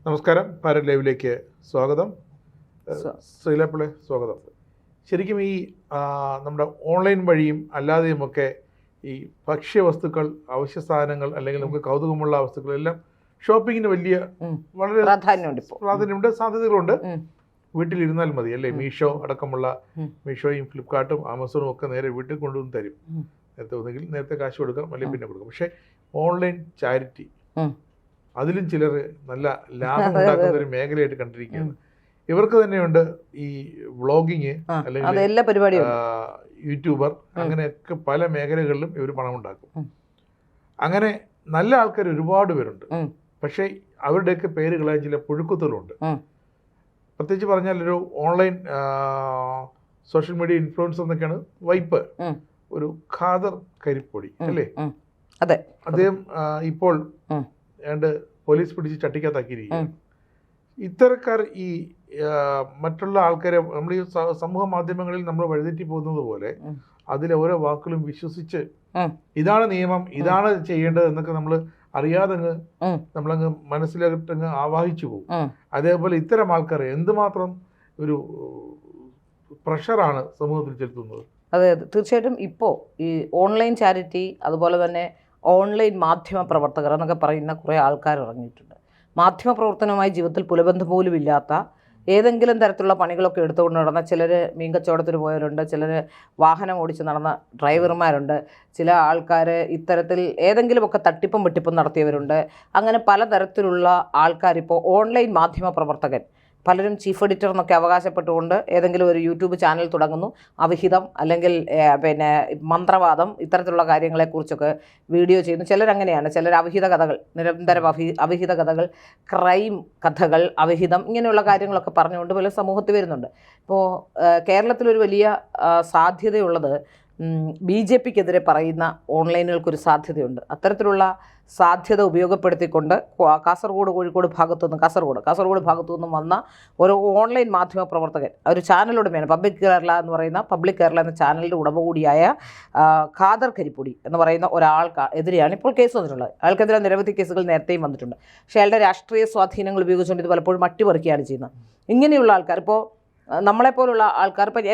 നമസ്കാരം, ഭാരത് ലൈവിലേക്ക് സ്വാഗതം. ശ്രീലപ്പിളെ സ്വാഗതം. ശരിക്കും ഈ നമ്മുടെ ഓൺലൈൻ വഴിയും അല്ലാതെയുമൊക്കെ ഈ ഭക്ഷ്യവസ്തുക്കൾ, അവശ്യ സാധനങ്ങൾ അല്ലെങ്കിൽ നമുക്ക് കൗതുകമുള്ള വസ്തുക്കളെല്ലാം ഷോപ്പിങ്ങിന് വലിയ വളരെ പ്രാധാന്യമുണ്ട്, സാധ്യതകളുണ്ട്. വീട്ടിലിരുന്നാൽ മതി അല്ലേ? മീഷോ അടക്കമുള്ള മീഷോയും ഫ്ലിപ്കാർട്ടും ആമസോണും ഒക്കെ നേരെ വീട്ടിൽ കൊണ്ടുവന്ന് തരും. നേരത്തെ ഒന്നെങ്കിൽ നേരത്തെ കാശ് കൊടുക്കാം, അല്ലെങ്കിൽ പിന്നെ കൊടുക്കാം. പക്ഷേ ഓൺലൈൻ ചാരിറ്റി, അതിലും ചിലർ നല്ല ലാഭം ഉണ്ടാക്കുന്ന ഒരു മേഖലയായിട്ട് കണ്ടിരിക്കുകയാണ്. ഇവർക്ക് തന്നെയുണ്ട് ഈ വ്ളോഗിങ് അല്ലെങ്കിൽ യൂട്യൂബർ, അങ്ങനെയൊക്കെ പല മേഖലകളിലും ഇവർ പണം ഉണ്ടാക്കും. അങ്ങനെ നല്ല ആൾക്കാർ ഒരുപാട് പേരുണ്ട്. പക്ഷേ അവരുടെയൊക്കെ പേര് കളയാൻ ചില പുഴുക്കുത്തലുണ്ട്. പ്രത്യേകിച്ച് പറഞ്ഞാൽ ഒരു ഓൺലൈൻ സോഷ്യൽ മീഡിയ ഇൻഫ്ലുവൻസർ എന്നൊക്കെയാണ് വൈപ്പ്, ഒരു ഖാദർ കരിപ്പൊടി അല്ലേ? അതെ, അദ്ദേഹം ഇപ്പോൾ ഏണ്ട് പോലീസ് പിടിച്ച് ചട്ടിക്കകത്താക്കിയിരിക്കുകയാണ്. ഇത്തരക്കാർ ഈ മറ്റുള്ള ആൾക്കാരെ നമ്മൾ ഈ സമൂഹ മാധ്യമങ്ങളിൽ നമ്മൾ വഴിതെറ്റി പോകുന്നത് പോലെ അതിലെ ഓരോ വാക്കുകളും വിശ്വസിച്ച് ഇതാണ് നിയമം, ഇതാണ് ചെയ്യേണ്ടത് എന്നൊക്കെ നമ്മൾ അറിയാതെ നമ്മളങ്ങ് മനസ്സിലായിട്ടങ്ങ് ആവാഹിച്ചു പോകും. അതേപോലെ ഇത്തരം ആൾക്കാർ എന്തുമാത്രം ഒരു പ്രഷറാണ് സമൂഹത്തിൽ ചെലുത്തുന്നത്. അതെ, തീർച്ചയായിട്ടും. ഇപ്പോൾ ഈ ഓൺലൈൻ ചാരിറ്റി, അതുപോലെ തന്നെ ഓൺലൈൻ മാധ്യമ പ്രവർത്തകർ എന്നൊക്കെ പറയുന്ന കുറേ ആൾക്കാർ ഇറങ്ങിയിട്ടുണ്ട്. മാധ്യമ പ്രവർത്തനവുമായി ജീവിതത്തിൽ പുലബന്ധം പോലും ഇല്ലാത്ത ഏതെങ്കിലും തരത്തിലുള്ള പണികളൊക്കെ എടുത്തുകൊണ്ട് നടന്ന ചിലർ മീൻ കച്ചവടത്തിന് പോയവരുണ്ട്, ചിലർ വാഹനം ഓടിച്ച് നടന്ന ഡ്രൈവർമാരുണ്ട്, ചില ആൾക്കാർ ഇത്തരത്തിൽ ഏതെങ്കിലുമൊക്കെ തട്ടിപ്പും വെട്ടിപ്പും നടത്തിയവരുണ്ട്. അങ്ങനെ പലതരത്തിലുള്ള ആൾക്കാരിപ്പോൾ ഓൺലൈൻ മാധ്യമ പ്രവർത്തകൻ, പലരും ചീഫ് എഡിറ്റർ എന്നൊക്കെ അവകാശപ്പെട്ടുകൊണ്ട് ഏതെങ്കിലും ഒരു യൂട്യൂബ് ചാനൽ തുടങ്ങുന്നു. അവിഹിതം അല്ലെങ്കിൽ പിന്നെ മന്ത്രവാദം, ഇത്തരത്തിലുള്ള കാര്യങ്ങളെക്കുറിച്ചൊക്കെ വീഡിയോ ചെയ്യുന്നു. ചിലരങ്ങനെയാണ്. ചിലർ അവിഹിത കഥകൾ, നിരന്തരം അവിഹിത കഥകൾ, ക്രൈം കഥകൾ, അവിഹിതം, ഇങ്ങനെയുള്ള കാര്യങ്ങളൊക്കെ പറഞ്ഞുകൊണ്ട് പല സമൂഹത്തിൽ വരുന്നുണ്ട്. ഇപ്പോൾ കേരളത്തിലൊരു വലിയ സാധ്യതയുള്ളത് BJPക്കെതിരെ പറയുന്ന ഓൺലൈനുകൾക്കൊരു സാധ്യതയുണ്ട്. അത്തരത്തിലുള്ള സാധ്യത ഉപയോഗപ്പെടുത്തിക്കൊണ്ട് കാസർഗോഡ്, കോഴിക്കോട് കാസർഗോഡ് ഭാഗത്തു നിന്നും വന്ന ഒരു ഓൺലൈൻ മാധ്യമ പ്രവർത്തകൻ, ഒരു ചാനലുടമയാണ്, പബ്ലിക് കേരള എന്ന ചാനലിൻ്റെ ഉടമ കൂടിയായ ഖാദർ കരിപ്പൊടി എന്ന് പറയുന്ന ഒരാൾക്കെതിരെയാണ് ഇപ്പോൾ കേസ് വന്നിട്ടുള്ളത്. അയാൾക്കെതിരെ നിരവധി കേസുകൾ നേരത്തെയും വന്നിട്ടുണ്ട്. പക്ഷേ അയാളുടെ രാഷ്ട്രീയ സ്വാധീനങ്ങൾ ഉപയോഗിച്ചുകൊണ്ട് ഇത് പലപ്പോഴും അട്ടിമറിക്കുകയാണ് ചെയ്യുന്നത്. ഇങ്ങനെയുള്ള ആൾക്കാർ, ഇപ്പോൾ നമ്മളെപ്പോലുള്ള ആൾക്കാർ, ഇപ്പം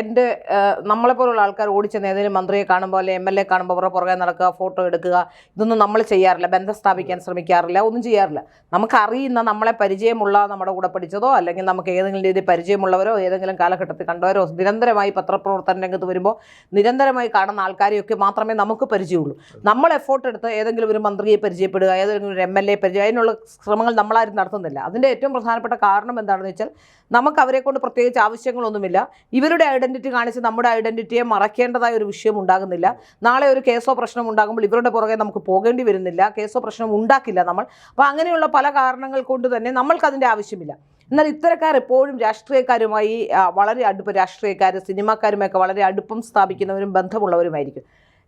നമ്മളെപ്പോലുള്ള ആൾക്കാർ ഓടിച്ചെന്ന് ഏതെങ്കിലും മന്ത്രിയെ കാണുമ്പോൾ അല്ലെങ്കിൽ MLA കാണുമ്പോൾ അവരുടെ പുറകെ നടക്കുക, ഫോട്ടോ എടുക്കുക, ഇതൊന്നും നമ്മൾ ചെയ്യാറില്ല. ബന്ധം സ്ഥാപിക്കാൻ ശ്രമിക്കാറില്ല, ഒന്നും ചെയ്യാറില്ല. നമുക്കറിയുന്ന, നമ്മളെ പരിചയമുള്ള, നമ്മുടെ കൂടെ പഠിച്ചതോ അല്ലെങ്കിൽ നമുക്ക് ഏതെങ്കിലും രീതിയിൽ പരിചയമുള്ളവരോ ഏതെങ്കിലും കാലഘട്ടത്തിൽ കണ്ടവരോ നിരന്തരമായി പത്രപ്രവർത്തന രംഗത്ത് വരുമ്പോൾ നിരന്തരമായി കാണുന്ന ആൾക്കാരെയൊക്കെ മാത്രമേ നമുക്ക് പരിചയമുള്ളൂ. നമ്മൾ എഫോർട്ട് എടുത്ത് ഏതെങ്കിലും ഒരു മന്ത്രിയെ പരിചയപ്പെടുക, ഏതെങ്കിലും ഒരു MLA പരിചയം, അതിനുള്ള ശ്രമങ്ങൾ നമ്മളാരും നടത്തുന്നില്ല. അതിൻ്റെ ഏറ്റവും പ്രധാനപ്പെട്ട കാരണം എന്താണെന്ന് വെച്ചാൽ നമുക്ക് അവരെ കൊണ്ട് പ്രത്യേകിച്ച് ആവശ്യങ്ങളൊന്നുമില്ല. ഇവരുടെ ഐഡൻറ്റിറ്റി കാണിച്ച് നമ്മുടെ ഐഡൻറ്റിറ്റിയെ മറയ്ക്കേണ്ടതായ ഒരു വിഷയം ഉണ്ടാകുന്നില്ല. നാളെ ഒരു കേസോ പ്രശ്നം ഉണ്ടാകുമ്പോൾ ഇവരുടെ പുറകെ നമുക്ക് പോകേണ്ടി വരുന്നില്ല, കേസോ പ്രശ്നം ഉണ്ടാക്കില്ല നമ്മൾ. അപ്പോൾ അങ്ങനെയുള്ള പല കാരണങ്ങൾ കൊണ്ട് തന്നെ നമ്മൾക്കതിൻ്റെ ആവശ്യമില്ല. എന്നാൽ ഇത്തരക്കാർ എപ്പോഴും രാഷ്ട്രീയക്കാരുമായി വളരെ രാഷ്ട്രീയക്കാർ, സിനിമാക്കാരുമൊക്കെ വളരെ അടുപ്പം സ്ഥാപിക്കുന്നവരും ബന്ധമുള്ളവരുമായിരിക്കും.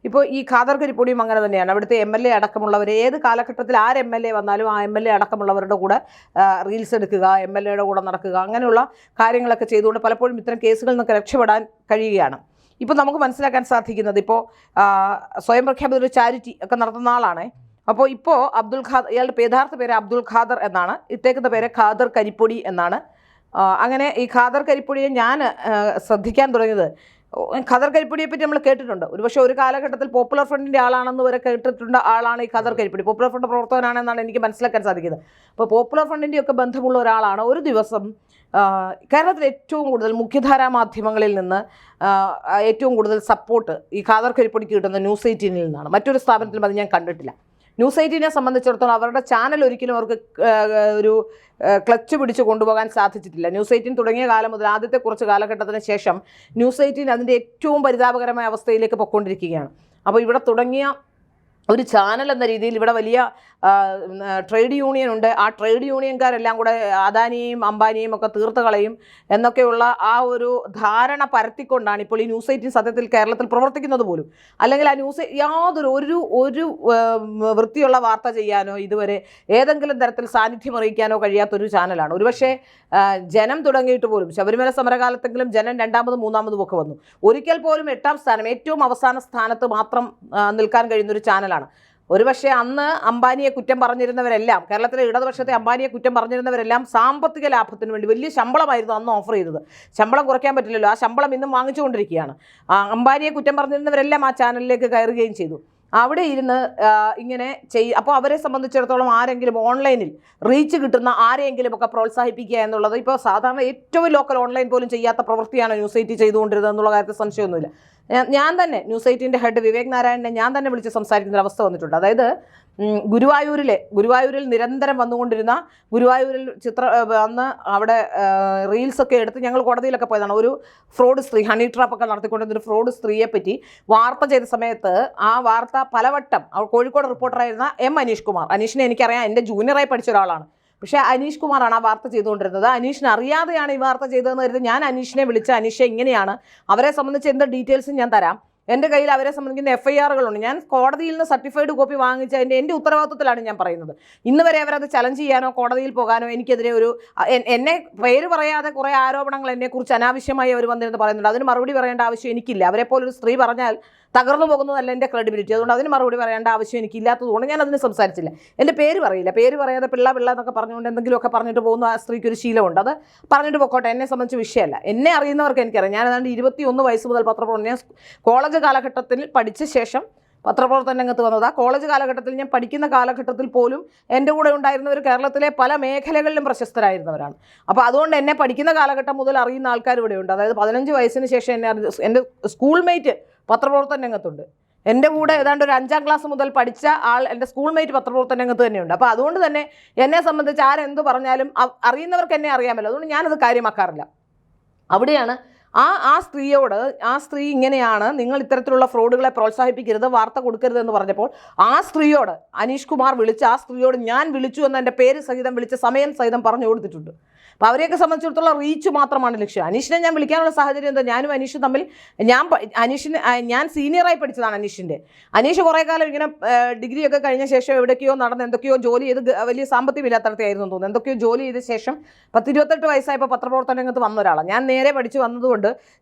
ഇപ്പോൾ ഈ ഖാദർ കരിപ്പൊടിയും അങ്ങനെ തന്നെയാണ്. അവിടുത്തെ MLA അടക്കമുള്ളവർ, ഏത് കാലഘട്ടത്തിൽ ആര് MLA വന്നാലും ആ MLA അടക്കമുള്ളവരുടെ കൂടെ റീൽസ് എടുക്കുക, MLAയുടെ കൂടെ നടക്കുക, അങ്ങനെയുള്ള കാര്യങ്ങളൊക്കെ ചെയ്തുകൊണ്ട് പലപ്പോഴും ഇത്തരം കേസുകളിൽ നിന്നൊക്കെ രക്ഷപ്പെടാൻ കഴിയുകയാണ്. ഇപ്പോൾ നമുക്ക് മനസ്സിലാക്കാൻ സാധിക്കുന്നത്, ഇപ്പോൾ സ്വയം പ്രഖ്യാപിത ഒരു ചാരിറ്റി ഒക്കെ നടത്തുന്ന ആളാണ്. അപ്പോൾ ഇപ്പോൾ ഇയാളുടെ യഥാർത്ഥ പേര് അബ്ദുൽ ഖാദർ എന്നാണ്, ഇട്ടേക്കുന്ന പേര് ഖാദർ കരിപ്പൊടി എന്നാണ്. അങ്ങനെ ഈ ഖാദർ കരിപ്പൊടിയെ ഞാൻ ശ്രദ്ധിക്കാൻ തുടങ്ങിയത്, ഖാദർ കരിപ്പൊടിയെ പറ്റി നമ്മൾ കേട്ടിട്ടുണ്ട്. ഒരുപക്ഷെ ഒരു കാലഘട്ടത്തിൽ പോപ്പുലർ ഫ്രണ്ടിൻ്റെ ആളാണെന്ന് വരെ കേട്ടിട്ടുണ്ട് ആളാണ് ഈ ഖാദർ കരിപ്പൊടി. പോപ്പുലർ ഫ്രണ്ട് പ്രവർത്തകനാണെന്നാണ് എനിക്ക് മനസ്സിലാക്കാൻ സാധിക്കുന്നത്. അപ്പോൾ പോപ്പുലർ ഫ്രണ്ടിൻ്റെയൊക്കെ ബന്ധമുള്ള ഒരാളാണ്. ഒരു ദിവസം കേരളത്തിൽ ഏറ്റവും കൂടുതൽ മുഖ്യധാരാ മാധ്യമങ്ങളിൽ നിന്ന് ഏറ്റവും കൂടുതൽ സപ്പോർട്ട് ഈ ഖാദർ കരിപ്പൊടിക്ക് കിട്ടുന്ന ന്യൂസ് 18 നിന്നാണ്. മറ്റൊരു സ്ഥാപനത്തിലും അത് ഞാൻ കണ്ടിട്ടില്ല. ന്യൂസ് 18നെ സംബന്ധിച്ചിടത്തോളം അവരുടെ ചാനൽ ഒരിക്കലും അവർക്ക് ഒരു ക്ലച്ച് പിടിച്ച് കൊണ്ടുപോകാൻ സാധിച്ചിട്ടില്ല. ന്യൂസ് 18 തുടങ്ങിയ കാലം മുതൽ ആദ്യത്തെ കുറച്ച് കാലഘട്ടത്തിന് ശേഷം ന്യൂസ് 18 അതിൻ്റെ ഏറ്റവും പരിതാപകരമായ അവസ്ഥയിലേക്ക് പൊയ്ക്കൊണ്ടിരിക്കുകയാണ്. അപ്പോൾ ഇവിടെ തുടങ്ങിയ ഒരു ചാനൽ എന്ന രീതിയിൽ ഇവിടെ വലിയ ട്രേഡ് യൂണിയൻ ഉണ്ട്. ആ ട്രേഡ് യൂണിയൻകാരെല്ലാം കൂടെ അദാനിയെയും അംബാനിയെയും ഒക്കെ തീർത്ത് കളയും എന്നൊക്കെയുള്ള ആ ഒരു ധാരണ പരത്തിക്കൊണ്ടാണ് ഇപ്പോൾ ഈ ന്യൂസ് 18 സത്യത്തിൽ കേരളത്തിൽ പ്രവർത്തിക്കുന്നത് പോലും. അല്ലെങ്കിൽ ആ ന്യൂസ് ഒരു വൃത്തിയുള്ള വാർത്ത ചെയ്യാനോ ഇതുവരെ ഏതെങ്കിലും തരത്തിൽ സാന്നിധ്യം അറിയിക്കാനോ കഴിയാത്തൊരു ചാനലാണ്. ഒരുപക്ഷെ ജനം തുടങ്ങിയിട്ട് പോലും ശബരിമല സമരകാലത്തെങ്കിലും ജനം രണ്ടാമതും മൂന്നാമതും ഒക്കെ വന്നു. ഒരിക്കൽ പോലും 8ാം സ്ഥാനം, ഏറ്റവും അവസാന സ്ഥാനത്ത് മാത്രം നിൽക്കാൻ കഴിയുന്നൊരു ചാനലാണ്. ഒരുപക്ഷെ അന്ന് അംബാനിയെ കുറ്റം പറഞ്ഞിരുന്നവരെല്ലാം, കേരളത്തിലെ ഇടതുപക്ഷത്തെ അംബാനിയെ കുറ്റം പറഞ്ഞിരുന്നവരെല്ലാം സാമ്പത്തിക ലാഭത്തിന് വേണ്ടി, വലിയ ശമ്പളമായിരുന്നു അന്ന് ഓഫർ ചെയ്തത്, ശമ്പളം കുറയ്ക്കാൻ പറ്റില്ലല്ലോ, ആ ശമ്പളം ഇന്നും വാങ്ങിച്ചുകൊണ്ടിരിക്കുകയാണ്. അംബാനിയെ കുറ്റം പറഞ്ഞിരുന്നവരെല്ലാം ആ ചാനലിലേക്ക് കയറുകയും ചെയ്തു. അവിടെ ഇരുന്ന് ഇങ്ങനെ അപ്പോൾ അവരെ സംബന്ധിച്ചിടത്തോളം ആരെങ്കിലും ഓൺലൈനിൽ റീച്ച് കിട്ടുന്ന ആരെയെങ്കിലും ഒക്കെ പ്രോത്സാഹിപ്പിക്കുക എന്നുള്ളത് ഇപ്പോൾ സാധാരണ ഏറ്റവും ലോക്കൽ ഓൺലൈൻ പോലും ചെയ്യാത്ത പ്രവൃത്തിയാണ് ന്യൂസ് 8 ചെയ്തുകൊണ്ടിരുന്നത് എന്നുള്ള കാര്യത്തിൽ സംശയമൊന്നുമില്ല. ഞാൻ തന്നെ ന്യൂസ് 8ൻ്റെ ഹെഡ് വിവേക് നാരായണനെ ഞാൻ തന്നെ വിളിച്ച് സംസാരിക്കുന്ന ഒരു അവസ്ഥ വന്നിട്ടുണ്ട്. അതായത് ഗുരുവായൂരിൽ നിരന്തരം വന്നുകൊണ്ടിരുന്ന, ഗുരുവായൂരിൽ അന്ന് അവിടെ റീൽസൊക്കെ എടുത്ത് ഞങ്ങൾ കോടതിയിലൊക്കെ പോയതാണ്. ഒരു ഫ്രോഡ് സ്ത്രീ, ഹണി ട്രാപ്പൊക്കെ നടത്തിക്കൊണ്ടിരുന്ന ഒരു ഫ്രോഡ് സ്ത്രീയെ പറ്റി വാർത്ത ചെയ്ത സമയത്ത് ആ വാർത്ത പലവട്ടം കോഴിക്കോട് റിപ്പോർട്ടറായിരുന്ന അനീഷ് കുമാർ, അനീഷിനെ എനിക്കറിയാം, എൻ്റെ ജൂനിയറായി പഠിച്ച ഒരാളാണ്. പക്ഷേ അനീഷ് കുമാറാണ് ആ വാർത്ത ചെയ്തുകൊണ്ടിരുന്നത്. അനീഷിനെ അറിയാതെയാണ് ഈ വാർത്ത ചെയ്തതെന്ന് കരുതി ഞാൻ അനീഷിനെ വിളിച്ച്, അനീഷെ ഇങ്ങനെയാണ്, അവരെ സംബന്ധിച്ച് എന്ത് ഡീറ്റെയിൽസും ഞാൻ തരാം, എൻ്റെ കയ്യിൽ അവരെ സംബന്ധിക്കുന്ന FIRകളുണ്ട്, ഞാൻ കോടതിയിൽ നിന്ന് സർട്ടിഫൈഡ് കോപ്പി വാങ്ങിച്ച എൻ്റെ ഉത്തരവാദിത്വത്തിലാണ് ഞാൻ പറയുന്നത്. ഇന്ന് വരെ അവരത് ചലഞ്ച് ചെയ്യാനോ കോടതിയിൽ പോകാനോ എനിക്കെതിരെ എന്നെ പേര് പറയാതെ കുറേ ആരോപണങ്ങൾ എന്നെക്കുറിച്ച് അനാവശ്യമായി അവർ വന്നിരുന്ന് പറയുന്നുണ്ട്. അതിന് മറുപടി പറയേണ്ട ആവശ്യം എനിക്കില്ല. അവരെ പോലൊരു സ്ത്രീ പറഞ്ഞാൽ തകർന്നു പോകുന്നതല്ല എൻ്റെ ക്രെഡിബിലിറ്റി. അതുകൊണ്ട് അതിന് മറുപടി പറയേണ്ട ആവശ്യം എനിക്കില്ലാത്തതുകൊണ്ട് ഞാൻ അതിന് സംസാരിച്ചില്ല. എൻ്റെ പേര് പറയില്ല, പേര് പറയാതെ പിള്ള എന്നൊക്കെ പറഞ്ഞുകൊണ്ട് എന്തെങ്കിലുമൊക്കെ പറഞ്ഞിട്ട് പോകുന്ന ആ സ്ത്രീക്ക് ഒരു ശീലമുണ്ട്. അത് പറഞ്ഞിട്ട് പോക്കോട്ടെ, എന്നെ സംബന്ധിച്ച് വിഷയമല്ല. എന്നെ അറിയുന്നവർക്ക് എനിക്കറിയാം. ഞാൻ ഏതാണ്ട് 21 വയസ്സ് മുതൽ പത്രപ്രവർത്തനം, ഞാൻ കോളേജ് കാലഘട്ടത്തിൽ പഠിച്ച ശേഷം പത്രപ്രവർത്തന രംഗത്ത് വന്നത്. ആ കോളേജ് കാലഘട്ടത്തിൽ, ഞാൻ പഠിക്കുന്ന കാലഘട്ടത്തിൽ പോലും എൻ്റെ കൂടെ ഉണ്ടായിരുന്നവർ കേരളത്തിലെ പല മേഖലകളിലും പ്രശസ്തരായിരുന്നവരാണ്. അപ്പോൾ അതുകൊണ്ട് എന്നെ പഠിക്കുന്ന കാലഘട്ടം മുതൽ അറിയുന്ന ആൾക്കാർ ഇവിടെയുണ്ട്. അതായത് 15 വയസ്സിന് ശേഷം എൻ്റെ സ്കൂൾമേറ്റ് പത്രപ്രവർത്തന രംഗത്തുണ്ട്. എൻ്റെ കൂടെ ഏതാണ്ട് ഒരു 5ാം ക്ലാസ് മുതൽ പഠിച്ച ആൾ എൻ്റെ സ്കൂൾമേറ്റ് പത്രപ്രവർത്തന രംഗത്ത് തന്നെയുണ്ട്. അപ്പോൾ അതുകൊണ്ട് തന്നെ എന്നെ സംബന്ധിച്ച് ആരെന്ത് പറഞ്ഞാലും അറിയുന്നവർക്ക് എന്നെ അറിയാമല്ലോ. അതുകൊണ്ട് ഞാനത് കാര്യമാക്കാറില്ല. അവിടെയാണ് ആ സ്ത്രീ ഇങ്ങനെയാണ്, നിങ്ങൾ ഇത്തരത്തിലുള്ള ഫ്രോഡുകളെ പ്രോത്സാഹിപ്പിക്കരുത്, വാർത്ത കൊടുക്കരുത് എന്ന് പറഞ്ഞപ്പോൾ ആ സ്ത്രീയോട് അനീഷ് കുമാർ വിളിച്ച്, ആ സ്ത്രീയോട് ഞാൻ വിളിച്ചു എന്ന് എൻ്റെ പേര് സഹിതം വിളിച്ച് സമയം സഹിതം പറഞ്ഞു കൊടുത്തിട്ടുണ്ട്. അപ്പോൾ അവരെയൊക്കെ സംബന്ധിച്ചിടത്തോളം റീച്ച് മാത്രമാണ് ലക്ഷ്യം. അനീഷിനെ ഞാൻ വിളിക്കാനുള്ള സാഹചര്യം എന്താ, ഞാനും അനീഷും തമ്മിൽ, ഞാൻ സീനിയറായി പഠിച്ചതാണ് അനീഷിൻ്റെ. അനീഷ് കുറേ കാലം ഇങ്ങനെ ഡിഗ്രിയൊക്കെ കഴിഞ്ഞ ശേഷം എവിടേക്കോ നടന്ന് എന്തൊക്കെയോ ജോലി ചെയ്ത്, വലിയ സാമ്പത്തികമില്ലാത്തടത്തായിരുന്നു തോന്നുന്നു, എന്തൊക്കെയോ ജോലി ചെയ്ത ശേഷം 28 വയസ്സായപ്പോൾ പത്രപ്രവർത്തന രംഗത്ത് വന്ന ഒരാളാണ്. ഞാൻ നേരെ പഠിച്ച് വന്നതുകൊണ്ട്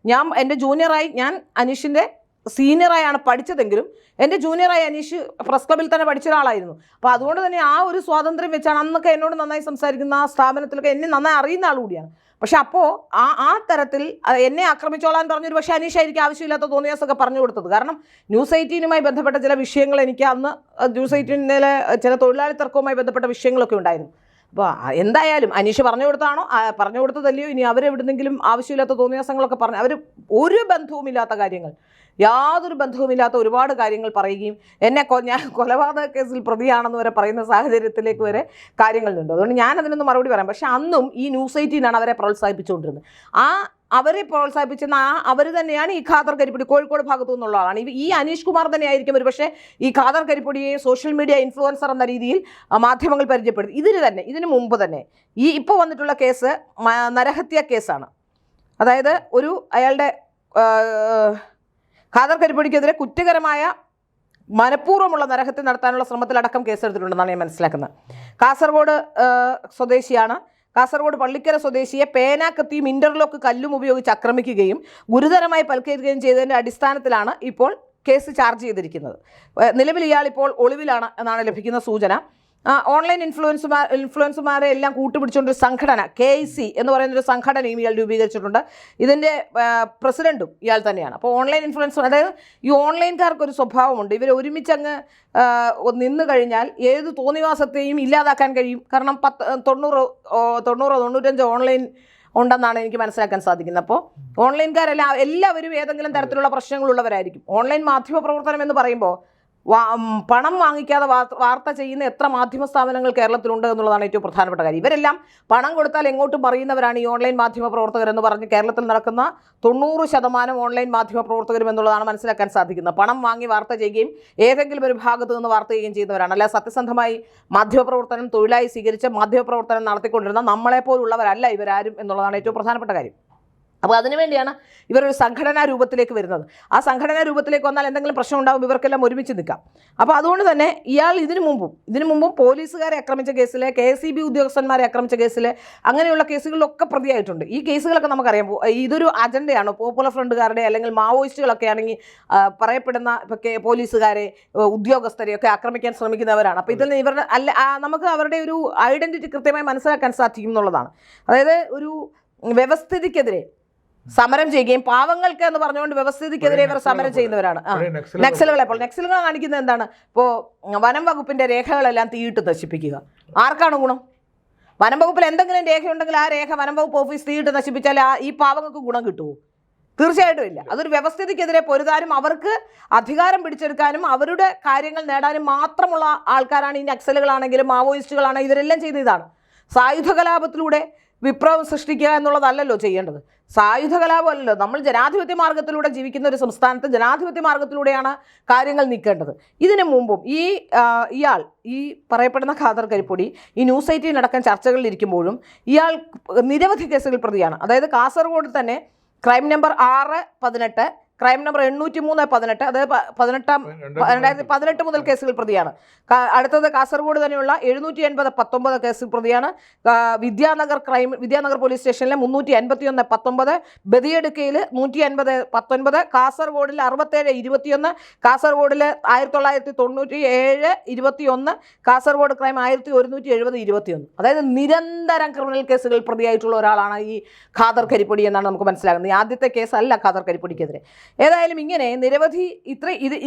എൻ്റെ ജൂനിയറായി, ഞാൻ അനീഷിൻ്റെ സീനിയറായാണ് പഠിച്ചതെങ്കിലും എൻ്റെ ജൂനിയറായി അനീഷ് പ്രസ് ക്ലബിൽ തന്നെ പഠിച്ച ഒരാളായിരുന്നു. അപ്പോൾ അതുകൊണ്ട് തന്നെ ആ ഒരു സ്വാതന്ത്ര്യം വെച്ചാണ് അന്നൊക്കെ എന്നോട് നന്നായി സംസാരിക്കുന്ന, ആ സ്ഥാപനത്തിലൊക്കെ എന്നെ നന്നായി അറിയുന്ന ആൾ കൂടിയാണ്. പക്ഷെ അപ്പോൾ ആ തരത്തിൽ എന്നെ ആക്രമിച്ചോളാൻ പറഞ്ഞൊരു പക്ഷേ അനീഷായിരിക്കും ആവശ്യമില്ലാത്ത തോന്നിയാസൊക്കെ പറഞ്ഞു കൊടുത്തത്. കാരണം ന്യൂസ് 18 ബന്ധപ്പെട്ട ചില വിഷയങ്ങൾ എനിക്ക് അന്ന് ന്യൂസ് 18 ചില തൊഴിലാളി തർക്കവുമായി ബന്ധപ്പെട്ട വിഷയങ്ങളൊക്കെ ഉണ്ടായിരുന്നു. അപ്പോൾ എന്തായാലും അനീഷ് പറഞ്ഞു കൊടുത്താണോ, പറഞ്ഞു കൊടുത്തതല്ലയോ, ഇനി അവരെവിടുന്നെങ്കിലും ആവശ്യമില്ലാത്ത തോന്നിയാസങ്ങളൊക്കെ പറഞ്ഞു, അവർ ഒരു ബന്ധവുമില്ലാത്ത കാര്യങ്ങൾ, യാതൊരു ബന്ധവുമില്ലാത്ത ഒരുപാട് കാര്യങ്ങൾ പറയുകയും ഞാൻ കൊലപാതക കേസിൽ പ്രതിയാണെന്ന് വരെ പറയുന്ന സാഹചര്യത്തിലേക്ക് വരെ കാര്യങ്ങളുണ്ട്. അതുകൊണ്ട് ഞാനതിനൊന്നും മറുപടി പറയാം. പക്ഷേ അന്നും ഈ ന്യൂസ് 18 അവരെ പ്രോത്സാഹിപ്പിച്ചുകൊണ്ടിരുന്നത്. അവരെ പ്രോത്സാഹിപ്പിച്ചെന്ന അവർ തന്നെയാണ് ഈ ഖാദർ കരിപ്പൊടി, കോഴിക്കോട് ഭാഗത്തു നിന്നുള്ള ആളാണ്. ഈ അനീഷ് കുമാർ തന്നെ ആയിരിക്കും ഒരു പക്ഷേ ഈ ഖാദർ കരിപ്പൊടിയെ സോഷ്യൽ മീഡിയ ഇൻഫ്ലുവൻസർ എന്ന രീതിയിൽ മാധ്യമങ്ങൾ പരിചയപ്പെടുത്തി. ഇതിന് മുമ്പ് തന്നെ ഇപ്പോൾ വന്നിട്ടുള്ള കേസ് നരഹത്യ കേസാണ്. അതായത് അയാളുടെ ഖാദർ കരിപ്പൊടിക്കെതിരെ കുറ്റകരമായ മനഃപൂർവ്വമുള്ള നരഹത്യ നടത്താനുള്ള ശ്രമത്തിലടക്കം കേസെടുത്തിട്ടുണ്ടെന്നാണ് ഞാൻ മനസ്സിലാക്കുന്നത്. കാസർഗോഡ് സ്വദേശിയാണ്. കാസർഗോഡ് പള്ളിക്കര സ്വദേശിയെ പേനാക്കത്തിയും ഇന്റർലോക്ക് കല്ലും ഉപയോഗിച്ച് ആക്രമിക്കുകയും ഗുരുതരമായി പരിക്കേൽക്കുകയും ചെയ്തതിൻ്റെ അടിസ്ഥാനത്തിലാണ് ഇപ്പോൾ കേസ് ചാർജ് ചെയ്തിരിക്കുന്നത്. നിലവിൽ ഇയാൾ ഇപ്പോൾ ഒളിവിലാണ് എന്നാണ് ലഭിക്കുന്ന സൂചന. ഓൺലൈൻ ഇൻഫ്ലുവൻസുമാരെ എല്ലാം കൂട്ടുപിടിച്ചുകൊണ്ടൊരു സംഘടന, KIC എന്ന് പറയുന്നൊരു സംഘടനയും ഇയാൾ രൂപീകരിച്ചിട്ടുണ്ട്. ഇതിൻ്റെ പ്രസിഡൻറ്റും ഇയാൾ തന്നെയാണ്. അപ്പോൾ ഓൺലൈൻ ഇൻഫ്ലുവൻസ്, അതായത് ഈ ഓൺലൈൻകാർക്കൊരു സ്വഭാവമുണ്ട്, ഇവർ ഒരുമിച്ചങ്ങ് നിന്ന് കഴിഞ്ഞാൽ ഏത് തോന്നിവാസത്തെയും ഇല്ലാതാക്കാൻ കഴിയും. കാരണം 90-95 ഓൺലൈൻ ഉണ്ടെന്നാണ് എനിക്ക് മനസ്സിലാക്കാൻ സാധിക്കുന്നത്. അപ്പോൾ എല്ലാവരും ഏതെങ്കിലും തരത്തിലുള്ള പ്രശ്നങ്ങളുള്ളവരായിരിക്കും. ഓൺലൈൻ മാധ്യമ പ്രവർത്തനം എന്ന് പറയുമ്പോൾ പണം വാങ്ങിക്കാതെ വാർത്ത ചെയ്യുന്ന എത്ര മാധ്യമ സ്ഥാപനങ്ങൾ കേരളത്തിലുണ്ട് എന്നുള്ളതാണ് ഏറ്റവും പ്രധാനപ്പെട്ട കാര്യം. ഇവരെല്ലാം പണം കൊടുത്താൽ എങ്ങോട്ടും പറയുന്നവരാണ് ഈ ഓൺലൈൻ മാധ്യമ പ്രവർത്തകരെന്ന് പറഞ്ഞ് കേരളത്തിൽ നടക്കുന്ന 90% ഓൺലൈൻ മാധ്യമ പ്രവർത്തകരും എന്നുള്ളതാണ് മനസ്സിലാക്കാൻ സാധിക്കുന്നത്. പണം വാങ്ങി വാർത്ത ചെയ്യുകയും ഏതെങ്കിലും ഒരു ഭാഗത്ത് നിന്ന് വാർത്ത ചെയ്യുകയും ചെയ്യുന്നവരാണ്. അല്ല, സത്യസന്ധമായി മാധ്യമപ്രവർത്തനം തൊഴിലായി സ്വീകരിച്ച് മാധ്യമപ്രവർത്തനം നടത്തിക്കൊണ്ടിരുന്ന നമ്മളെപ്പോലുള്ളവരല്ല ഇവരാരും എന്നുള്ളതാണ് ഏറ്റവും പ്രധാനപ്പെട്ട കാര്യം. അപ്പോൾ അതിനുവേണ്ടിയാണ് ഇവരൊരു സംഘടനാ രൂപത്തിലേക്ക് വരുന്നത്. ആ സംഘടനാ രൂപത്തിലേക്ക് വന്നാൽ എന്തെങ്കിലും പ്രശ്നം ഉണ്ടാകും, ഇവർക്കെല്ലാം ഒരുമിച്ച് നിൽക്കാം. അപ്പോൾ അതുകൊണ്ട് തന്നെ ഇയാൾ ഇതിനു മുമ്പും പോലീസുകാരെ ആക്രമിച്ച കേസിൽ, KSEB ഉദ്യോഗസ്ഥന്മാരെ ആക്രമിച്ച കേസിൽ, അങ്ങനെയുള്ള കേസുകളിലൊക്കെ പ്രതിയായിട്ടുണ്ട്. ഈ കേസുകളൊക്കെ നമുക്കറിയാം. ഇതൊരു അജണ്ടയാണ്. പോപ്പുലർ ഫ്രണ്ടുകാരുടെ അല്ലെങ്കിൽ മാവോയിസ്റ്റുകളൊക്കെ ആണെങ്കിൽ പറയപ്പെടുന്ന ഇപ്പോൾ പോലീസുകാരെ, ഉദ്യോഗസ്ഥരെയൊക്കെ ആക്രമിക്കാൻ ശ്രമിക്കുന്നവരാണ്. അപ്പോൾ ഇതിൽ നിന്ന് ഇവരുടെ നമുക്ക് അവരുടെ ഒരു ഐഡൻറ്റിറ്റി കൃത്യമായി മനസ്സിലാക്കാൻ സാധിക്കും എന്നുള്ളതാണ്. അതായത് ഒരു വ്യവസ്ഥിതിക്കെതിരെ സമരം ചെയ്യുകയും പാവങ്ങൾക്ക് എന്ന് പറഞ്ഞുകൊണ്ട് വ്യവസ്ഥിതിക്കെതിരെ ഇവർ സമരം ചെയ്യുന്നവരാണ്. നക്സലുകളെ പോലെ നക്സലുകൾ കാണിക്കുന്നത് എന്താണ്? ഇപ്പോൾ വനം വകുപ്പിന്റെ രേഖകളെല്ലാം തീയിട്ട് നശിപ്പിക്കുക. ആർക്കാണ് ഗുണം? വനം വകുപ്പിൽ എന്തെങ്കിലും രേഖയുണ്ടെങ്കിൽ ആ രേഖ വനം വകുപ്പ് ഓഫീസ് തീയിട്ട് നശിപ്പിച്ചാൽ ഈ പാവങ്ങൾക്ക് ഗുണം കിട്ടുമോ? തീർച്ചയായിട്ടും ഇല്ല. അതൊരു വ്യവസ്ഥിതിക്കെതിരെ പൊരുതാനും അവർക്ക് അധികാരം പിടിച്ചെടുക്കാനും അവരുടെ കാര്യങ്ങൾ നേടാനും മാത്രമുള്ള ആൾക്കാരാണ് ഈ നക്സലുകളാണെങ്കിലും മാവോയിസ്റ്റുകളാണെങ്കിലും ഇവരെല്ലാം ചെയ്യുന്ന ഇതാണ്. സായുധ കലാപത്തിലൂടെ വിപ്ലവം സൃഷ്ടിക്കുക എന്നുള്ളതല്ലല്ലോ ചെയ്യേണ്ടത്. സായുധ കലാപമല്ലല്ലോ. നമ്മൾ ജനാധിപത്യ മാർഗത്തിലൂടെ ജീവിക്കുന്ന ഒരു സംസ്ഥാനത്ത് ജനാധിപത്യ മാർഗത്തിലൂടെയാണ് കാര്യങ്ങൾ നീക്കേണ്ടത്. ഇതിനു മുമ്പും ഇയാൾ ഈ പറയപ്പെടുന്ന ഖാദർ കരിപ്പൊടി ഈ ന്യൂസ് 18 അടക്കം ചർച്ചകളിലിരിക്കുമ്പോഴും ഇയാൾ നിരവധി കേസുകൾ പ്രതിയാണ്. അതായത് കാസർഗോഡ് തന്നെ ക്രൈം നമ്പർ 618, ക്രൈം നമ്പർ 803/18, അതായത് 2018 മുതൽ കേസുകൾ പ്രതിയാണ്. അടുത്തത് കാസർഗോഡ് തന്നെയുള്ള 780/19 കേസിൽ പ്രതിയാണ്. വിദ്യാനഗർ പോലീസ് സ്റ്റേഷനിലെ 351/19, ബദിയടുക്കയിൽ 150/19, കാസർഗോഡിൽ 67/21, കാസർഗോഡിൽ 1997/21, കാസർഗോഡ് ക്രൈം 1170/21. അതായത് നിരന്തരം ക്രിമിനൽ കേസുകൾ പ്രതിയായിട്ടുള്ള ഒരാളാണ് ഈ ഖാദർ കരിപ്പൊടി എന്നാണ് നമുക്ക് മനസ്സിലാകുന്നത്. ഈ ആദ്യത്തെ കേസല്ല ഖാദർ കരിപ്പൊടിക്കെതിരെ. ഏതായാലും ഇങ്ങനെ നിരവധി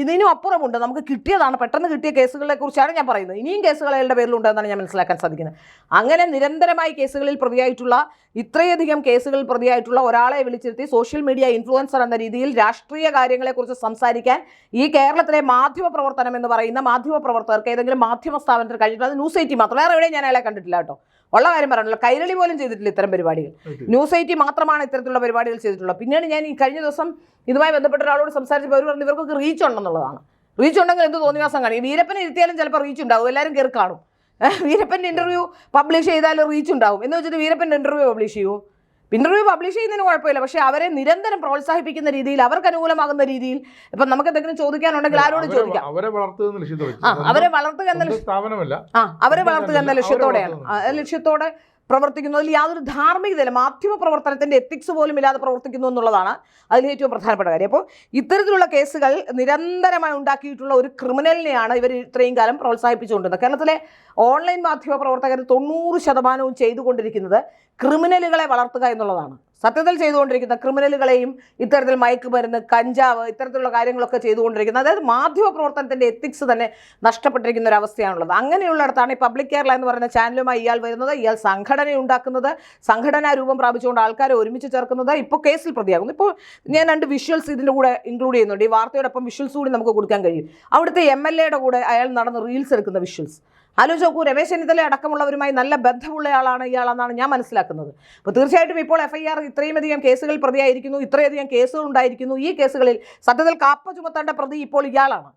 ഇതിനും അപ്പുറമുണ്ട്. നമുക്ക് കിട്ടിയതാണ്, പെട്ടെന്ന് കിട്ടിയ കേസുകളെ കുറിച്ചാണ് ഞാൻ പറയുന്നത്. ഇനിയും കേസുകൾ അയാളുടെ പേരിലുണ്ടെന്നാണ് ഞാൻ മനസ്സിലാക്കാൻ സാധിക്കുന്നത്. അങ്ങനെ നിരന്തരമായി കേസുകളിൽ പ്രതിയായിട്ടുള്ള, ഇത്രയധികം കേസുകളിൽ പ്രതിയായിട്ടുള്ള ഒരാളെ വിളിച്ചിരുത്തി സോഷ്യൽ മീഡിയ ഇൻഫ്ലുവൻസർ എന്ന രീതിയിൽ രാഷ്ട്രീയ കാര്യങ്ങളെക്കുറിച്ച് സംസാരിക്കാൻ ഈ കേരളത്തിലെ മാധ്യമ പ്രവർത്തനം എന്ന് പറയുന്ന മാധ്യമ പ്രവർത്തകർക്ക് ഏതെങ്കിലും മാധ്യമ സ്ഥാപനത്തിൽ കഴിഞ്ഞിട്ട്, അത് ന്യൂസ് 18 മാത്രം, വേറെ എവിടെയും ഞാൻ അയാളെ കണ്ടിട്ടില്ല കേട്ടോ. ഉള്ള കാര്യം പറയണല്ലോ. കൈരളി പോലും ചെയ്തിട്ടില്ല ഇത്തരം പരിപാടികൾ. ന്യൂസ് 18 മാത്രമാണ് ഇത്തരത്തിലുള്ള പരിപാടികൾ ചെയ്തിട്ടുള്ളത്. പിന്നീട് ഞാൻ ഈ കഴിഞ്ഞ ദിവസം ഇതുമായി ബന്ധപ്പെട്ട ഒരാളോട് സംസാരിച്ചപ്പോൾ അവർ പറഞ്ഞു ഇവർക്കൊക്കെ റീച്ച് ഉണ്ടെന്നുള്ളതാണ്. റീച്ച് ഉണ്ടെങ്കിൽ എന്ത് തോന്നിവാസം കാണിക്കും. വീരപ്പനെ ഇരുത്തിയാലും ചിലപ്പോൾ റീച്ച് ഉണ്ടാവും, എല്ലാവരും കയറി കാണും. വീരപ്പൻ്റെ ഇൻ്റർവ്യൂ പബ്ലിഷ് ചെയ്താലും റീച്ച് ഉണ്ടാവും എന്ന് വെച്ചിട്ട് വീരപ്പൻ്റെ ഇൻ്റർവ്യൂ പബ്ലിഷ് ചെയ്യുമോ? ഇൻ്റർവ്യൂ പബ്ലിഷ് ചെയ്യുന്നതിന് കുഴപ്പമില്ല. പക്ഷേ അവരെ നിരന്തരം പ്രോത്സാഹിപ്പിക്കുന്ന രീതിയിൽ, അവർക്ക് അനുകൂലമാകുന്ന രീതിയിൽ, ഇപ്പം നമുക്ക് എന്തെങ്കിലും ചോദിക്കാനുണ്ടെങ്കിൽ ആരോട് ചോദിക്കാം. അവരെ വളർത്തുക എന്ന ലക്ഷ്യത്തോടെ പ്രവർത്തിക്കുന്നതിൽ യാതൊരു ധാർമ്മികതയില്ല. മാധ്യമ പ്രവർത്തനത്തിൻ്റെ എത്തിക്സ് പോലും ഇല്ലാതെ പ്രവർത്തിക്കുന്നു എന്നുള്ളതാണ് അതിൽ ഏറ്റവും പ്രധാനപ്പെട്ട കാര്യം. അപ്പോൾ ഇത്തരത്തിലുള്ള കേസുകൾ നിരന്തരമായി ഉണ്ടാക്കിയിട്ടുള്ള ഒരു ക്രിമിനലിനെയാണ് ഇവർ ഇത്രയും കാലം പ്രോത്സാഹിപ്പിച്ചുകൊണ്ടിരുന്നത്. കേരളത്തിലെ ഓൺലൈൻ മാധ്യമ പ്രവർത്തകർ 90% ചെയ്തുകൊണ്ടിരിക്കുന്നത് ക്രിമിനലുകളെ വളർത്തുക എന്നുള്ളതാണ്. സത്യത്തിൽ ചെയ്തുകൊണ്ടിരിക്കുന്ന ക്രിമിനലുകളെയും ഇത്തരത്തിൽ മയക്കുമരുന്ന്, കഞ്ചാവ്, ഇത്തരത്തിലുള്ള കാര്യങ്ങളൊക്കെ ചെയ്തുകൊണ്ടിരിക്കുന്നത്. അതായത് മാധ്യമ പ്രവർത്തനത്തിൻ്റെ എത്തിക്സ് തന്നെ നഷ്ടപ്പെട്ടിരിക്കുന്ന ഒരു അവസ്ഥയാണുള്ളത്. അങ്ങനെയുള്ളിടത്താണ് ഈ പബ്ലിക് കേരള എന്ന് പറയുന്ന ചാനലുമായി ഇയാൾ വരുന്നത്. ഇയാൾ സംഘടന ഉണ്ടാക്കുന്നത്, സംഘടനാ രൂപം പ്രാപിച്ചുകൊണ്ട് ആൾക്കാരെ ഒരുമിച്ച് ചേർക്കുന്നത്, ഇപ്പോൾ കേസിൽ പ്രതിയാകുന്നു. ഇപ്പോൾ ഞാൻ 2 വിഷ്വൽസ് ഇതിൻ്റെ കൂടെ ഇൻക്ലൂഡ് ചെയ്യുന്നുണ്ട്. ഈ വാർത്തയോടൊപ്പം വിഷ്വൽസ് കൂടി നമുക്ക് കൊടുക്കാൻ കഴിയും. അവിടുത്തെ MLA കൂടെ അയാൾ നടന്ന് റീൽസ് എടുക്കുന്ന വിഷ്വൽസ് ആലോചിച്ച് നോക്കൂ. രമേശ് ചെന്നിത്തല അടക്കമുള്ളവരുമായി നല്ല ബന്ധമുള്ള ആളാണ് ഇയാളെന്നാണ് ഞാൻ മനസ്സിലാക്കുന്നത്. അപ്പോൾ തീർച്ചയായിട്ടും ഇപ്പോൾ FIR ഇത്രയുമധികം കേസുകൾ പ്രതിയായിരിക്കുന്നു, ഇത്രയധികം കേസുകൾ ഉണ്ടായിരിക്കുന്നു. ഈ കേസുകളിൽ സത്യത്തിൽ കാപ്പ ചുമത്തേണ്ട പ്രതി ഇപ്പോൾ ഇയാളാണ്,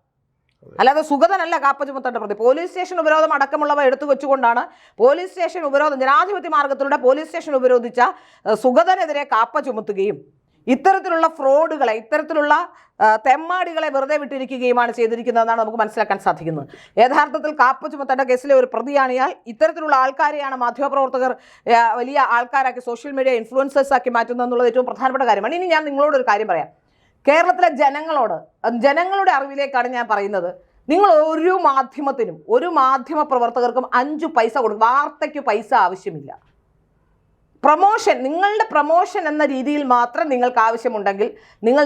അല്ലാതെ സുഗതനല്ല കാപ്പ ചുമത്തേണ്ട പ്രതി. പോലീസ് സ്റ്റേഷൻ ഉപരോധം അടക്കമുള്ളവ എടുത്തു വെച്ചുകൊണ്ടാണ് പോലീസ് സ്റ്റേഷൻ ഉപരോധം, ജനാധിപത്യ മാർഗത്തിലൂടെ പോലീസ് സ്റ്റേഷൻ ഉപരോധിച്ച സുഗതനെതിരെ കാപ്പ ചുമത്തുകയും ഇത്തരത്തിലുള്ള ഫ്രോഡുകളെ, ഇത്തരത്തിലുള്ള തെമ്മാടികളെ വെറുതെ വിട്ടിരിക്കുകയുമാണ് ചെയ്തിരിക്കുന്നതെന്നാണ് നമുക്ക് മനസ്സിലാക്കാൻ സാധിക്കുന്നത്. യഥാർത്ഥത്തിൽ കാപ്പ ചുമത്തേണ്ട കേസിലെ ഒരു പ്രതിയാണ് ഇയാൾ. ഇത്തരത്തിലുള്ള ആൾക്കാരെയാണ് മാധ്യമപ്രവർത്തകർ വലിയ ആൾക്കാരാക്കി സോഷ്യൽ മീഡിയ ഇൻഫ്ലുവൻസേഴ്സാക്കി മാറ്റുന്നത് എന്നുള്ളത് ഏറ്റവും പ്രധാനപ്പെട്ട കാര്യമാണ്. ഇനി ഞാൻ നിങ്ങളോടൊരു കാര്യം പറയാം. കേരളത്തിലെ ജനങ്ങളുടെ അറിവിലേക്കാണ് ഞാൻ പറയുന്നത്. നിങ്ങൾ ഒരു മാധ്യമത്തിനും, ഒരു മാധ്യമ പ്രവർത്തകർക്കും 5 പൈസ കൊടുക്കും. വാർത്തയ്ക്ക് പൈസ ആവശ്യമില്ല. നിങ്ങളുടെ പ്രൊമോഷൻ എന്ന രീതിയിൽ മാത്രം നിങ്ങൾക്ക് ആവശ്യമുണ്ടെങ്കിൽ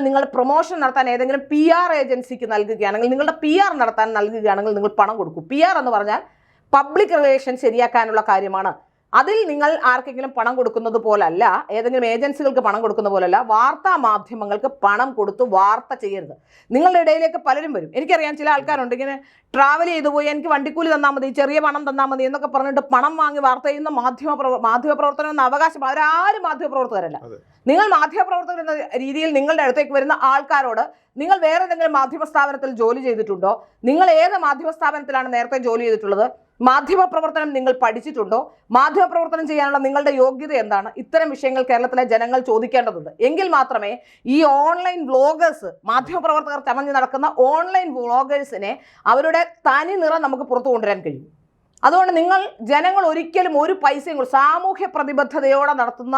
നിങ്ങൾ പ്രൊമോഷൻ നടത്താൻ ഏതെങ്കിലും PR ഏജൻസിക്ക് നൽകുകയാണെങ്കിൽ, നിങ്ങളുടെ PR നടത്താൻ നൽകുകയാണെങ്കിൽ നിങ്ങൾ പണം കൊടുക്കും. PR എന്ന് പറഞ്ഞാൽ പബ്ലിക് റിലേഷൻ ശരിയാക്കാനുള്ള കാര്യമാണ്. അതിൽ നിങ്ങൾ ആർക്കെങ്കിലും പണം കൊടുക്കുന്നത് പോലല്ല, ഏതെങ്കിലും ഏജൻസികൾക്ക് പണം കൊടുക്കുന്ന പോലല്ല. വാർത്താ മാധ്യമങ്ങൾക്ക് പണം കൊടുത്ത് വാർത്ത ചെയ്യരുത്. നിങ്ങളുടെ ഇടയിലേക്ക് പലരും വരും. എനിക്കറിയാം ചില ആൾക്കാരുണ്ട് ഇങ്ങനെ ട്രാവൽ ചെയ്തു പോയി എനിക്ക് വണ്ടിക്കൂലി തന്നാൽ മതി, ചെറിയ പണം തന്നാൽ മതി എന്നൊക്കെ പറഞ്ഞിട്ട് പണം വാങ്ങി വാർത്ത ചെയ്യുന്ന മാധ്യമപ്രവർത്തനം എന്ന അവകാശം അവരാരും മാധ്യമപ്രവർത്തകരല്ല. നിങ്ങൾ മാധ്യമപ്രവർത്തകർ എന്ന രീതിയിൽ നിങ്ങളുടെ അടുത്തേക്ക് വരുന്ന ആൾക്കാരോട് നിങ്ങൾ വേറെ ഏതെങ്കിലും മാധ്യമ സ്ഥാപനത്തിൽ ജോലി ചെയ്തിട്ടുണ്ടോ, നിങ്ങൾ ഏത് മാധ്യമ സ്ഥാപനത്തിലാണ് നേരത്തെ ജോലി ചെയ്തിട്ടുള്ളത്, മാധ്യമപ്രവർത്തനം നിങ്ങൾ പഠിച്ചിട്ടുണ്ടോ? മാധ്യമപ്രവർത്തനം ചെയ്യാനുള്ള നിങ്ങളുടെ യോഗ്യത എന്താണ്? ഇത്തരം വിഷയങ്ങൾ കേരളത്തിലെ ജനങ്ങൾ ചോദിക്കേണ്ടതുണ്ട്. എങ്കിൽ മാത്രമേ ഈ ഓൺലൈൻ വ്ളോഗേഴ്സ്, മാധ്യമപ്രവർത്തകർ ചമഞ്ഞ് നടക്കുന്ന ഓൺലൈൻ വ്ളോഗേഴ്സിനെ അവരുടെ തനി നിറം നമുക്ക് പുറത്തു കൊണ്ടുവരാൻ കഴിയും. അതുകൊണ്ട് ജനങ്ങൾ ഒരിക്കലും ഒരു പൈസയും സാമൂഹ്യ പ്രതിബദ്ധതയോടെ നടത്തുന്ന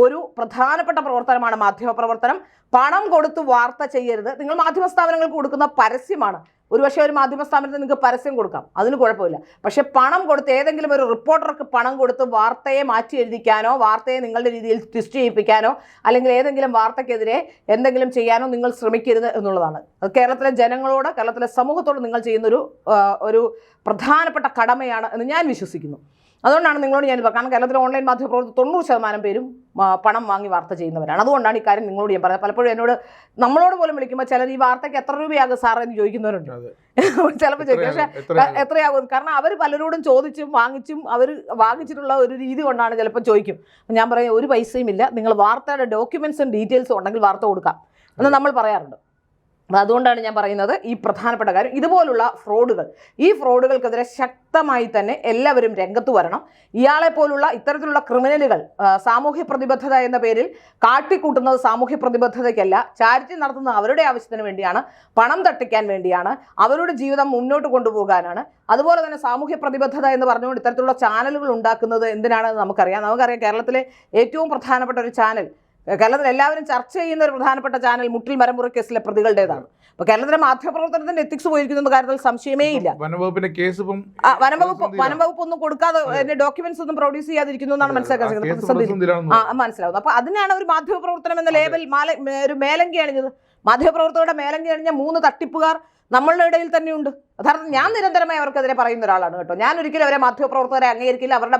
ഒരു പ്രധാനപ്പെട്ട പ്രവർത്തനമാണ് മാധ്യമപ്രവർത്തനം. പണം കൊടുത്ത് വാർത്ത ചെയ്യരുത്. നിങ്ങൾ മാധ്യമ സ്ഥാപനങ്ങൾക്ക് കൊടുക്കുന്ന പരസ്യമാണ്. ഒരുപക്ഷെ ഒരു മാധ്യമ സ്ഥാപനത്തിൽ നിങ്ങൾക്ക് പരസ്യം കൊടുക്കാം, അതിന് കുഴപ്പമില്ല. പക്ഷെ പണം കൊടുത്ത് ഏതെങ്കിലും ഒരു റിപ്പോർട്ടർക്ക് പണം കൊടുത്ത് വാർത്തയെ മാറ്റി എഴുതിക്കാനോ വാർത്തയെ നിങ്ങളുടെ രീതിയിൽ ട്വിസ്റ്റ് ചെയ്യിപ്പിക്കാനോ അല്ലെങ്കിൽ ഏതെങ്കിലും വാർത്തയ്ക്കെതിരെ എന്തെങ്കിലും ചെയ്യാനോ നിങ്ങൾ ശ്രമിക്കരുത് എന്നുള്ളതാണ്. അത് കേരളത്തിലെ ജനങ്ങളോട്, കേരളത്തിലെ സമൂഹത്തോട് നിങ്ങൾ ചെയ്യുന്നൊരു ഒരു പ്രധാനപ്പെട്ട കടമയാണ് എന്ന് ഞാൻ വിശ്വസിക്കുന്നു. അതുകൊണ്ടാണ് നിങ്ങളോട് ഞാൻ കാരണം കേരളത്തിലെ ഓൺലൈൻ മാധ്യമപ്രവർത്തകർ 90% പേരും പണം വാങ്ങി വാർത്ത ചെയ്യുന്നവരാണ്. അതുകൊണ്ടാണ് ഈ കാര്യം നിങ്ങളോട് ഞാൻ പറയുന്നത്. പലപ്പോഴും നമ്മളോട് പോലും വിളിക്കുമ്പോൾ ചിലർ ഈ വാർത്തയ്ക്ക് എത്ര രൂപയാകും സാർ എന്ന് ചോദിക്കുന്നവരുണ്ട്. ചിലപ്പോൾ ചോദിക്കും, പക്ഷേ എത്രയാകും? കാരണം അവർ പലരോടും ചോദിച്ചും വാങ്ങിച്ചും അവർ വാങ്ങിച്ചിട്ടുള്ള ഒരു രീതി കൊണ്ടാണ് ചിലപ്പോൾ ചോദിക്കും. ഞാൻ പറയും, ഒരു പൈസയും ഇല്ല, നിങ്ങൾ വാർത്തയുടെ ഡോക്യുമെൻറ്റ്സും ഡീറ്റെയിൽസും ഉണ്ടെങ്കിൽ വാർത്ത കൊടുക്കാം എന്ന് നമ്മൾ പറയാറുണ്ട്. അതുകൊണ്ടാണ് ഞാൻ പറയുന്നത് ഈ പ്രധാനപ്പെട്ട കാര്യം. ഇതുപോലുള്ള ഈ ഫ്രോഡുകൾക്കെതിരെ ശക്തമായി തന്നെ എല്ലാവരും രംഗത്ത് വരണം. ഇയാളെ പോലുള്ള ഇത്തരത്തിലുള്ള ക്രിമിനലുകൾ സാമൂഹ്യ പ്രതിബദ്ധത എന്ന പേരിൽ കാട്ടിക്കൂട്ടുന്നത് സാമൂഹ്യ പ്രതിബദ്ധതയ്ക്കല്ല, ചാരിറ്റി നടത്തുന്ന അവരുടെ ആവശ്യത്തിന് വേണ്ടിയാണ്, പണം തട്ടിക്കാൻ വേണ്ടിയാണ്, അവരുടെ ജീവിതം മുന്നോട്ട് കൊണ്ടുപോകാനാണ്. അതുപോലെ തന്നെ സാമൂഹ്യ പ്രതിബദ്ധത എന്ന് പറഞ്ഞുകൊണ്ട് ഇത്തരത്തിലുള്ള ചാനലുകൾ ഉണ്ടാക്കുന്നത് എന്തിനാണെന്ന് നമുക്കറിയാം. കേരളത്തിലെ ഏറ്റവും പ്രധാനപ്പെട്ട ഒരു ചാനൽ, കേരളത്തിൽ എല്ലാവരും ചർച്ച ചെയ്യുന്ന ഒരു പ്രധാനപ്പെട്ട ചാനൽ മുട്ടിൽ മരമുറി കേസിലെ പ്രതികളുടേതാണ്. അപ്പോൾ കേരളത്തിലെ മാധ്യമപ്രവർത്തനത്തിന്റെ എത്തിക്സ് പോയിരിക്കുന്ന കാര്യത്തിൽ സംശയമേ ഇല്ല. വനംവകുപ്പ് ഒന്നും കൊടുക്കാതെ ഡോക്യുമെന്റ്സ് ഒന്നും പ്രൊഡ്യൂസ് ചെയ്യാതിരിക്കുന്നു എന്നാണ് മനസ്സിലാവുന്നത്. അപ്പോൾ അതിനാണ് ഒരു മാധ്യമപ്രവർത്തനം എന്ന ലേബൽ ഒരു മേലങ്കി അണിഞ്ഞത്. മാധ്യമപ്രവർത്തകരുടെ മേലങ്കി അണിഞ്ഞ 3 തട്ടിപ്പുകാർ നമ്മളുടെ ഇടയിൽ തന്നെയുണ്ട്. യഥാർത്ഥം ഞാൻ നിരന്തരമായി അവർക്കെതിരെ പറയുന്ന ഒരാളാണ് കേട്ടോ. ഞാൻ ഒരിക്കലും അവരെ മാധ്യമപ്രവർത്തകരെ അംഗീകരിക്കില്ല. അവരുടെ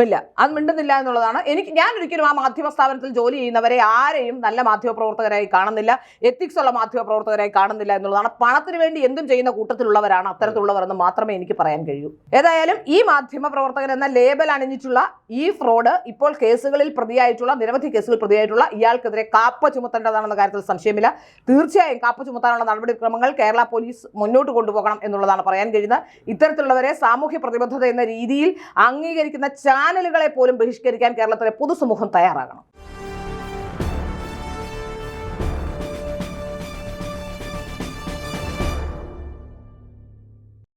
ഇല്ല, അത് മിണ്ടുന്നില്ല എന്നുള്ളതാണ്. ഞാൻ ഒരിക്കലും ആ മാധ്യമ സ്ഥാപനത്തിൽ ജോലി ചെയ്യുന്നവരെ ആരെയും നല്ല മാധ്യമപ്രവർത്തകരായി കാണുന്നില്ല, എത്തിക്സ് ഉള്ള മാധ്യമപ്രവർത്തകരായി കാണുന്നില്ല എന്നുള്ളതാണ്. പണത്തിന് വേണ്ടി എന്തും ചെയ്യുന്ന കൂട്ടത്തിലുള്ളവരാണ് അത്തരത്തിലുള്ളവർ എന്ന് മാത്രമേ എനിക്ക് പറയാൻ കഴിയൂ. ഏതായാലും ഈ മാധ്യമപ്രവർത്തകൻ എന്ന ലേബൽ അണിഞ്ഞിട്ടുള്ള ഈ ഫ്രോഡ് ഇപ്പോൾ നിരവധി കേസുകളിൽ പ്രതിയായിട്ടുള്ള ഇയാൾക്കെതിരെ കാപ്പ ചുമത്തേണ്ടതാണെന്ന കാര്യത്തിൽ സംശയമില്ല. തീർച്ചയായും കാപ്പ ചുമത്താനുള്ള നടപടിക്രമങ്ങൾ കേരള പോലീസ് മുന്നോട്ട് കൊണ്ടുപോകണം എന്നുള്ളതാണ് പറയാൻ കഴിയുന്നത്. ഇത്തരത്തിലുള്ളവരെ സാമൂഹ്യ പ്രതിബദ്ധത എന്ന രീതിയിൽ അംഗീകരിക്കുന്ന ചാനലുകളെ പോലും ബഹിഷ്കരിക്കാൻ കേരളത്തിലെ പൊതുസമൂഹം തയ്യാറാകണം.